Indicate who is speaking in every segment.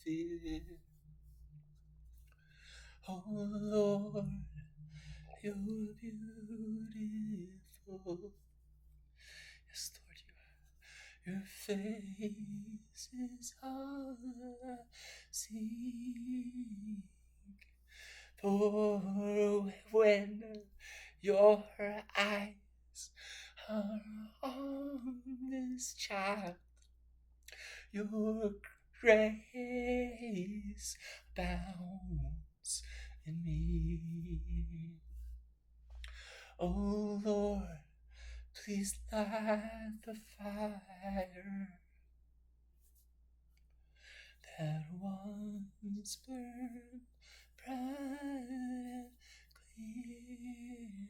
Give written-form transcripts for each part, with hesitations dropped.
Speaker 1: fear. Oh Lord, you're beautiful. Yes, Lord, you are. Your face is all I see. For when your eyes are on this child, your grace abounds in me. Oh Lord, please light the fire that once burned bright and clear.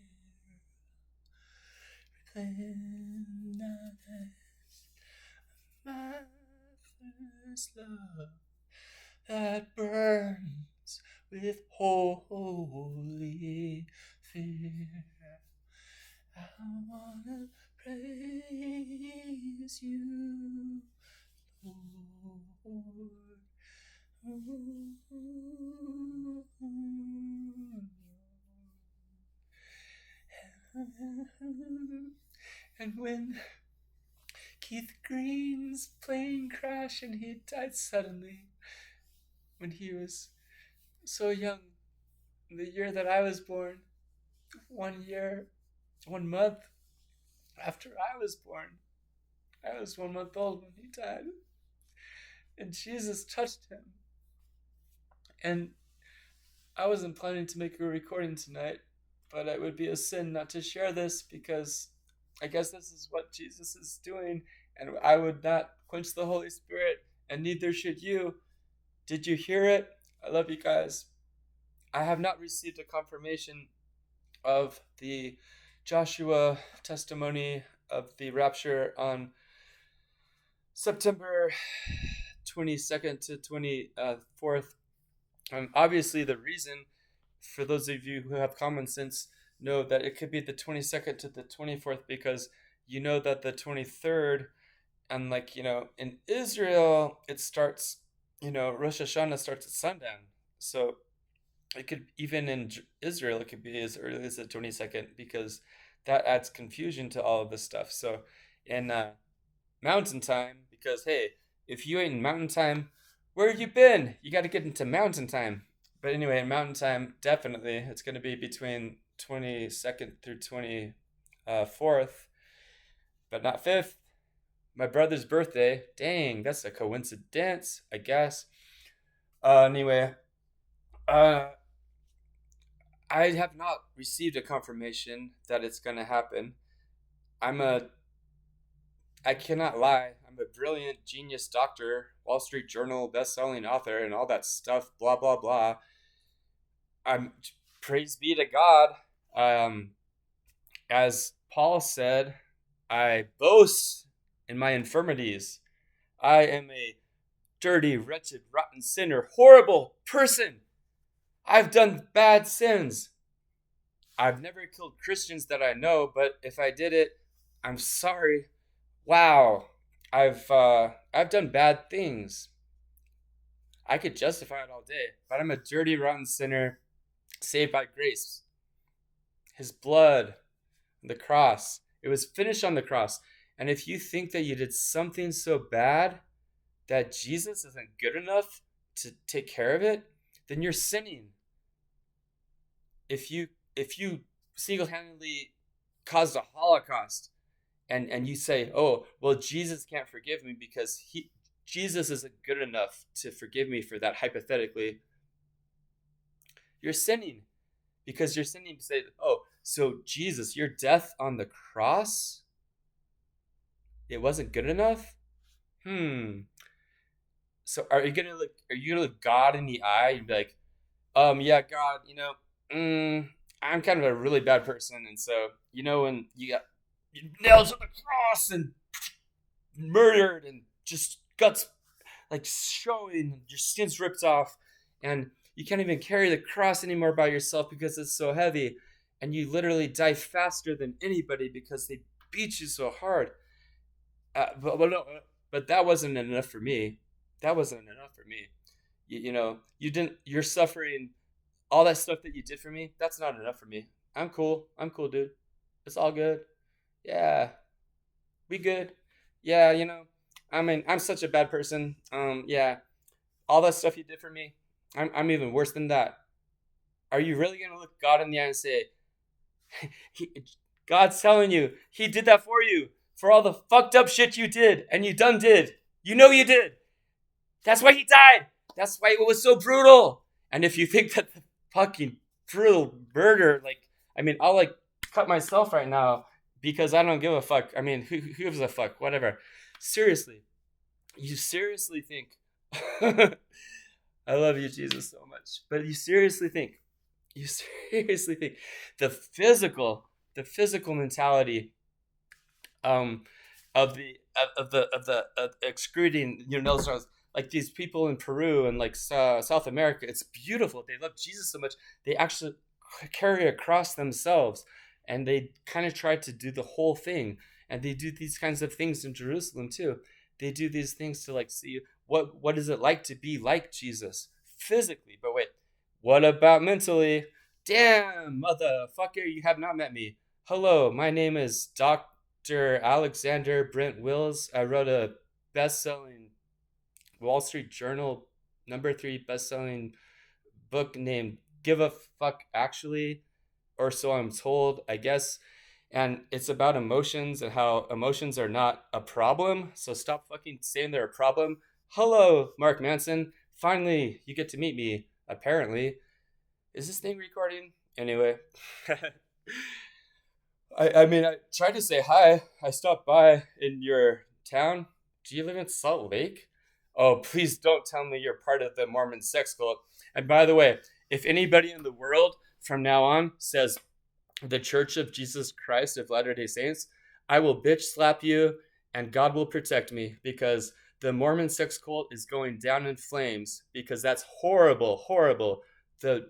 Speaker 1: Reclaim not as my first love that burns with holy fear. I wanna praise you, Lord. And when Keith Green's plane crashed and he died suddenly when he was so young, the year that I was born, 1 year, 1 month after I was born. I was 1 month old when he died. And Jesus touched him. And I wasn't planning to make a recording tonight, but it would be a sin not to share this because I guess this is what Jesus is doing, and I would not quench the Holy Spirit, and neither should you. Did you hear it? I love you guys. I have not received a confirmation of the Joshua testimony of the rapture on September 22nd to 24th. Obviously, the reason, for those of you who have common sense, know that it could be the 22nd to the 24th because you know that the 23rd, and in Israel, it starts, Rosh Hashanah starts at sundown. So it could, even in Israel, it could be as early as the 22nd because that adds confusion to all of this stuff. So in mountain time, because hey, if you ain't in mountain time, where have you been? You got to get into mountain time. But anyway, in mountain time, definitely it's going to be between 22nd through 24th, but not 5th. My brother's birthday. Dang, that's a coincidence, I guess. Anyway, uh, I have not received a confirmation that it's going to happen. I'm a I cannot lie. I'm a brilliant genius doctor, Wall Street Journal best-selling author, and all that stuff. Blah blah blah. I'm Praise be to God. Um, as Paul said, I boast in my infirmities. I am a dirty, wretched, rotten sinner, horrible person. I've done bad sins. I've never killed Christians that I know, but if I did it, I'm sorry. Wow, I've done bad things. I could justify it all day, but I'm a dirty, rotten sinner, saved by grace. His blood, the cross. It was finished on the cross. And if you think that you did something so bad that Jesus isn't good enough to take care of it, then you're sinning. If you single-handedly caused a Holocaust, and you say, "Oh, well, Jesus can't forgive me because Jesus isn't good enough to forgive me for that," hypothetically, you're sinning because you're sinning to say, "Oh, so Jesus, your death on the cross, it wasn't good enough." So are you gonna look God in the eye and be like, yeah, God, I'm kind of a really bad person, and so when you got nails on the cross and murdered and just guts like showing, your skin's ripped off, and you can't even carry the cross anymore by yourself because it's so heavy, and you literally die faster than anybody because they beat you so hard. But no, but that wasn't enough for me. That wasn't enough for me. you're suffering, all that stuff that you did for me, that's not enough for me. I'm cool, dude. It's all good. Yeah, we good. Yeah, I mean, I'm such a bad person. Yeah, all that stuff you did for me, I'm even worse than that. Are you really gonna look God in the eye and say, he, God's telling you He did that for all the fucked up shit you did, and you done did. You know you did. That's why He died. That's why it was so brutal. And if you think that the fucking brutal murder, like, I mean, I'll like cut myself right now because I don't give a fuck. I mean, who gives a fuck? Whatever. Seriously, you seriously think? I love you, Jesus, so much. But you seriously think the physical, the physical mentality um of the excreting Nelsons, like these people in Peru and like South America, it's beautiful. They love Jesus so much they actually carry a cross themselves, and they kind of try to do the whole thing. And they do these kinds of things in Jerusalem too. They do these things to like see what is it like to be like Jesus physically. But wait, what about mentally? Damn, motherfucker, you have not met me. Hello, my name is Dr. Alexander Brent Wills. I wrote a best-selling Wall Street Journal #3 best-selling book named Give a Fuck Actually, or so I'm told, I guess. And it's about emotions and how emotions are not a problem. So stop fucking saying they're a problem. Hello, Mark Manson. Finally, you get to meet me, apparently. Is this thing recording? Anyway. I mean, I tried to say hi. I stopped by in your town. Do you live in Salt Lake? Oh, please don't tell me you're part of the Mormon sex cult. And by the way, if anybody in the world from now on says the Church of Jesus Christ of Latter-day Saints, I will bitch slap you and God will protect me, because the Mormon sex cult is going down in flames, because that's horrible, horrible. The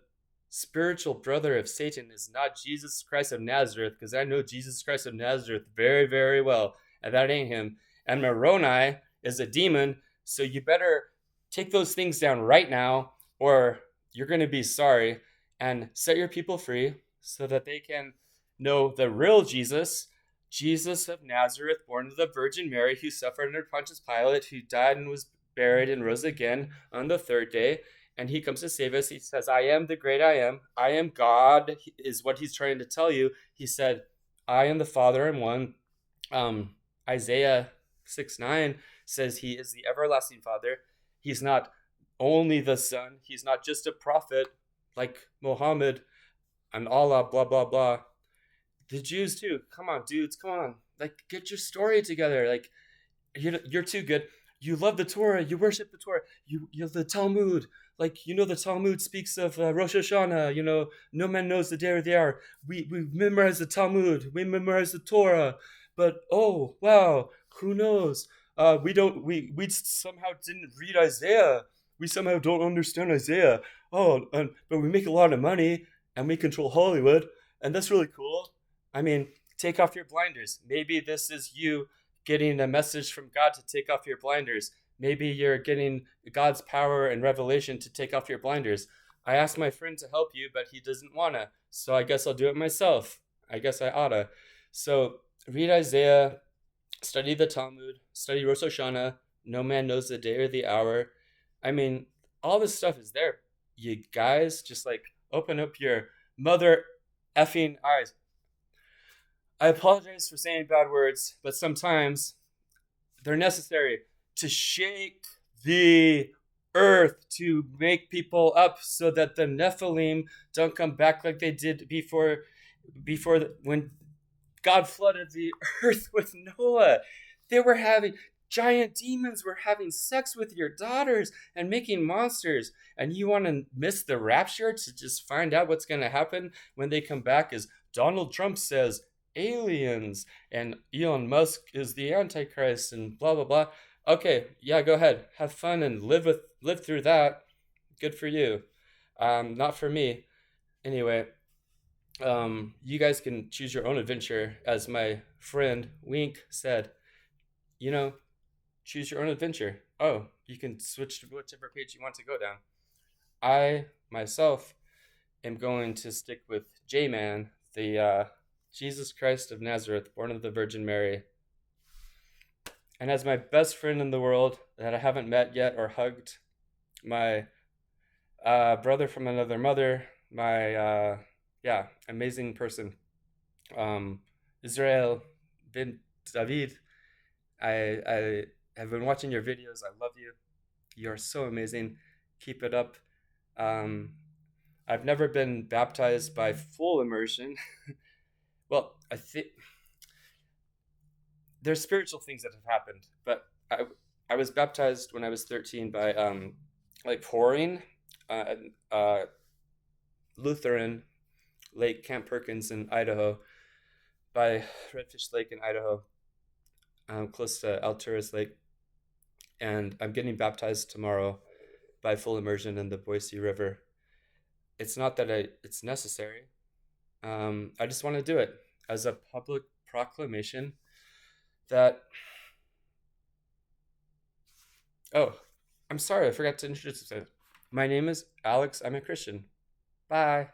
Speaker 1: spiritual brother of Satan is not Jesus Christ of Nazareth, because I know Jesus Christ of Nazareth very, very well, and that ain't him. And Moroni is a demon, so you better take those things down right now, or you're going to be sorry, and set your people free so that they can know the real Jesus, Jesus of Nazareth, born of the Virgin Mary, who suffered under Pontius Pilate, who died and was buried and rose again on the third day. And he comes to save us. He says, I am the great I am. I am God, is what he's trying to tell you. He said, I and the Father am one. Isaiah 6:9 says he is the everlasting Father. He's not only the Son. He's not just a prophet like Muhammad and Allah, blah, blah, blah. The Jews too. Come on, dudes. Come on. Like, get your story together. Like, you're too good. You love the Torah. You worship the Torah. You the Talmud. Like, the Talmud speaks of Rosh Hashanah. No man knows the day or the hour. We memorize the Talmud. We memorize the Torah. But oh wow, who knows? We don't. We somehow didn't read Isaiah. We somehow don't understand Isaiah. But we make a lot of money and we control Hollywood, and that's really cool. I mean, take off your blinders. Maybe this is you getting a message from God to take off your blinders. Maybe you're getting God's power and revelation to take off your blinders. I asked my friend to help you, but he doesn't wanna. So I guess I'll do it myself. I guess I oughta. So read Isaiah, study the Talmud, study Rosh Hashanah. No man knows the day or the hour. I mean, all this stuff is there. You guys just like open up your mother effing eyes. I apologize for saying bad words, but sometimes they're necessary to shake the earth, to make people up so that the Nephilim don't come back like they did before when God flooded the earth with Noah. They were having giant demons were having sex with your daughters and making monsters. And you want to miss the rapture to just find out what's going to happen when they come back? As Donald Trump says, aliens, and Elon Musk is the Antichrist, and blah blah blah. Okay, yeah, go ahead, have fun and live through that. Good for you. Not for me. Anyway, you guys can choose your own adventure, as my friend Wink said. Choose your own adventure. Oh, you can switch to whichever page you want to go down. I myself am going to stick with J Man, the Jesus Christ of Nazareth, born of the Virgin Mary. And as my best friend in the world that I haven't met yet or hugged, my brother from another mother, my yeah, amazing person, um, Israel bin David. I have been watching your videos. I love you. You're so amazing. Keep it up. Um, I've never been baptized by full immersion. Well, I think there's spiritual things that have happened, but I was baptized when I was 13 by like pouring, uh, uh, Lutheran Lake Camp Perkins in Idaho, by Redfish Lake in Idaho, close to Alturas Lake, and I'm getting baptized tomorrow by full immersion in the Boise River. It's not that it's necessary. I just want to do it as a public proclamation that. Oh, I'm sorry, I forgot to introduce myself. My name is Alex. I'm a Christian. Bye.